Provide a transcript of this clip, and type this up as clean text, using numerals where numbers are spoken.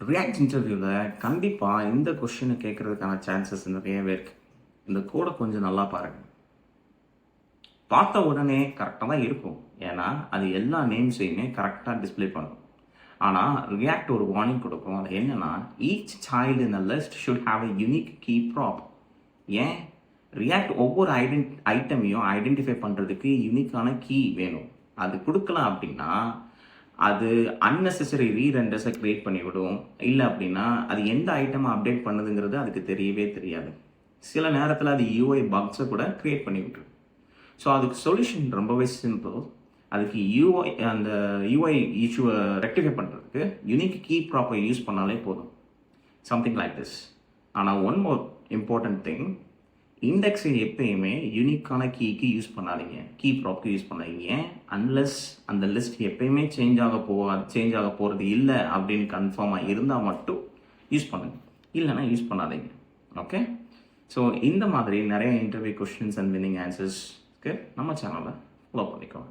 React இன்டர்வியூவில் கண்டிப்பாக இந்த கொஷினை கேட்குறதுக்கான சான்சஸ் நிறையவே இருக்குது. இந்த கோடை கொஞ்சம் நல்லா பாருங்கள். பார்த்த உடனே கரெக்டாக தான் இருக்கும், ஏன்னா அது எல்லா நேம்ஸையுமே கரெக்டாக டிஸ்பிளே பண்ணும். ஆனால் ரியாக்ட் ஒரு வார்னிங் கொடுக்கும். அது என்னென்னா, each child in the list should have a unique key prop. ஏன் ரியாக்ட் ஒவ்வொரு ஐட்டமையும் ஐடென்டிஃபை பண்ணுறதுக்கு யூனிக்கான கீ வேணும். அது கொடுக்கலாம் அப்படின்னா அது அன்னெசரி ரீரெண்டர்ஸை க்ரியேட் பண்ணிவிடும். இல்லை அப்படின்னா அது எந்த ஐட்டமை அப்டேட் பண்ணுதுங்கிறது அதுக்கு தெரியவே தெரியாது. சில நேரத்தில் அது யூஐ பக்ஸை கூட க்ரியேட் பண்ணி விட்டுரும். ஸோ அதுக்கு சொல்யூஷன் ரொம்பவே சிம்பிள். அதுக்கு அந்த யூஐ இஷ்யூவை ரெக்டிஃபை பண்ணுறதுக்கு யூனிக் கீ ப்ராப்பை யூஸ் பண்ணாலே போதும். Something like this. ஆனால் ஒன் மோர் இம்பார்ட்டன்ட் திங், இண்டெக்ஸை எப்பயுமே யூனிக்கான கீக்கு யூஸ் பண்ணாதீங்க, கீ ப்ராப்க்கு யூஸ் பண்ணாதீங்க. அன்லெஸ் அந்த லிஸ்ட் எப்பயுமே சேஞ்ச் ஆக போகிறது இல்லை அப்படின்னு கன்ஃபார்மாக இருந்தால் மட்டும் யூஸ் பண்ணுங்கள், இல்லைன்னா யூஸ் பண்ணாதீங்க. ஓகே. ஸோ இந்த மாதிரி நிறைய இன்டர்வியூ கொஸ்டின்ஸ் அண்ட் வின்னிங் ஆன்சர்ஸ்க்கு நம்ம சேனலை ஃபாலோ பண்ணிக்கோங்க.